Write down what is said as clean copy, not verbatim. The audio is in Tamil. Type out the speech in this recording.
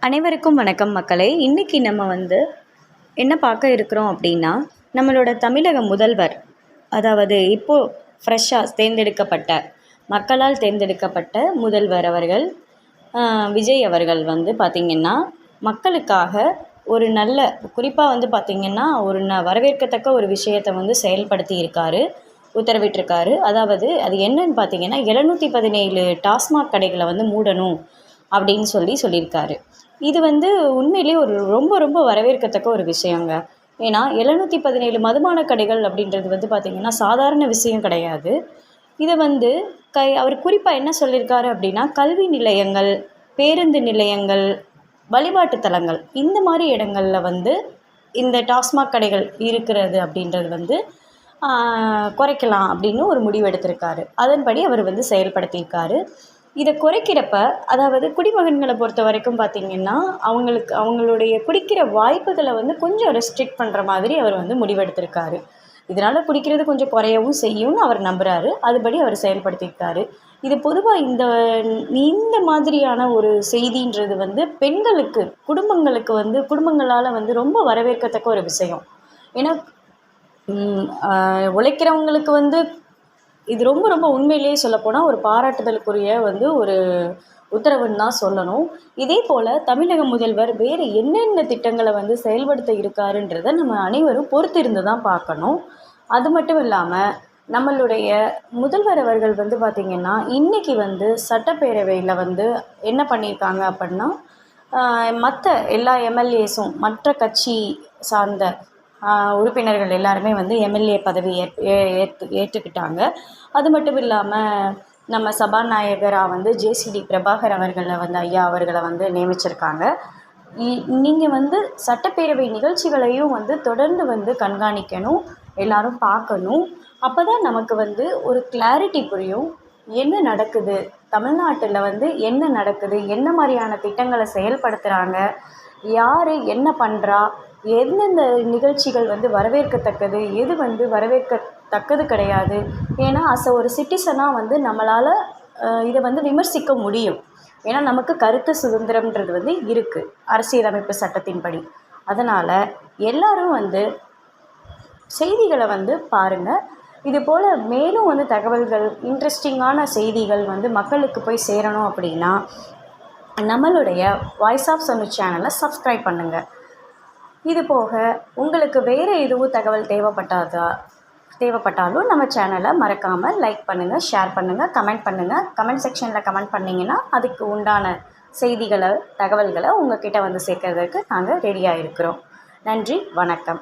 அனைவருக்கும் வணக்கம் மக்களே. இன்றைக்கி நம்ம என்ன பார்க்க இருக்கிறோம் அப்படின்னா, நம்மளோட தமிழக முதல்வர், அதாவது இப்போது ஃப்ரெஷ்ஷாக மக்களால் தேர்ந்தெடுக்கப்பட்ட முதல்வர் அவர்கள் விஜய் அவர்கள் பார்த்திங்கன்னா, மக்களுக்காக ஒரு நல்ல குறிப்பாக பார்த்திங்கன்னா ஒரு வரவேற்கத்தக்க ஒரு விஷயத்தை செயல்படுத்தி இருக்காரு, உத்தரவிட்டிருக்காரு. அதாவது அது என்னன்னு பார்த்திங்கன்னா 717 டாஸ்மாக் கடைகளை மூடணும் அப்படின்னு சொல்லியிருக்காரு. இது உண்மையிலே ஒரு ரொம்ப ரொம்ப வரவேற்கத்தக்க ஒரு விஷயங்க. ஏன்னா 717 மதுபான கடைகள் அப்படின்றது பார்த்திங்கன்னா சாதாரண விஷயம் கிடையாது. இதை அவர் குறிப்பாக என்ன சொல்லியிருக்காரு அப்படின்னா, கல்வி நிலையங்கள், பேருந்து நிலையங்கள், வழிபாட்டு தலங்கள் இந்த மாதிரி இடங்களில் இந்த டாஸ்மாக் கடைகள் இருக்கிறது அப்படின்றது குறைக்கலாம் அப்படின்னு ஒரு முடிவு எடுத்திருக்காரு. அதன்படி அவர் செயல்படுத்தியிருக்காரு. இதை குறைக்கிறப்ப, அதாவது குடிமகன்களை பொறுத்த வரைக்கும் பார்த்திங்கன்னா, அவங்களுடைய குடிக்கிற வாய்ப்புகளை கொஞ்சம் ரெஸ்ட்ரிக்ட் பண்ணுற மாதிரி அவர் முடிவெடுத்திருக்காரு. இதனால் குடிக்கிறது கொஞ்சம் குறையவும் செய்யும்னு அவர் நம்புகிறாரு. அதுபடி அவர் செயல்படுத்தியிருக்காரு. இது பொதுவாக இந்த மாதிரியான ஒரு செய்தின்றது பெண்களுக்கு, குடும்பங்களால் ரொம்ப வரவேற்கத்தக்க ஒரு விஷயம். ஏன்னா உழைக்கிறவங்களுக்கு இது ரொம்ப ரொம்ப உண்மையிலேயே சொல்லப்போனால் ஒரு பாராட்டுதலுக்குரிய ஒரு உத்தரவுன்னு தான் சொல்லணும். இதே போல் தமிழக முதல்வர் வேறு என்னென்ன திட்டங்களை செயல்படுத்த இருக்காருன்றதை நம்ம அனைவரும் பொறுத்திருந்து தான் பார்க்கணும். அது மட்டும் இல்லாமல் நம்மளுடைய முதல்வர் அவர்கள் பார்த்திங்கன்னா இன்றைக்கி சட்டப்பேரவையில் என்ன பண்ணியிருக்காங்க அப்படின்னா, மற்ற எல்லா எம்எல்ஏஸும் மற்ற கட்சி சார்ந்த உறுப்பினர்கள் எல்லாருமே எம்எல்ஏ பதவி ஏற்றுக்கிட்டாங்க. அது மட்டும் இல்லாமல் நம்ம சபாநாயகராக ஜேசிடி பிரபாகர் அவர்களை ஐயா அவர்களை நியமிச்சிருக்காங்க. நீங்கள் சட்டப்பேரவை நிகழ்ச்சிகளையும் தொடர்ந்து கண்காணிக்கணும், எல்லோரும் பார்க்கணும். அப்போ தான் நமக்கு ஒரு கிளாரிட்டி புரியும். என்ன நடக்குது தமிழ்நாட்டில், என்ன நடக்குது, என்ன மாதிரியான திட்டங்களை செயல்படுத்துகிறாங்க, யார் என்ன பண்ணுறா, எந்தெந்த நிகழ்ச்சிகள் வரவேற்கத்தக்கது, எது வரவேற்கத்தக்கது கிடையாது. ஏன்னா ஒரு சிட்டிசனாக நம்மளால் இதை விமர்சிக்க முடியும். ஏன்னா நமக்கு கருத்து சுதந்திரம்ன்றது இருக்குது அரசியலமைப்பு சட்டத்தின்படி. அதனால் எல்லோரும் செய்திகளை பாருங்கள். இதுபோல் மேலும் தகவல்கள், இன்ட்ரெஸ்டிங்கான செய்திகள் மக்களுக்கு போய் சேரணும் அப்படின்னா நம்மளுடைய வாய்ஸ் ஆஃப் சனு சேனலை சப்ஸ்கிரைப் பண்ணுங்கள். இது போக உங்களுக்கு வேறு எதுவும் தகவல் தேவைப்பட்டாலும் நம்ம சேனலை மறக்காமல் லைக் பண்ணுங்கள், ஷேர் பண்ணுங்கள், கமெண்ட் பண்ணுங்கள். கமெண்ட் செக்ஷனில் கமெண்ட் பண்ணிங்கன்னா அதுக்கு உண்டான செய்திகளை, தகவல்களை உங்கள் கிட்டே சேர்க்கறதுக்கு நாங்கள் ரெடியாக இருக்கிறோம். நன்றி, வணக்கம்.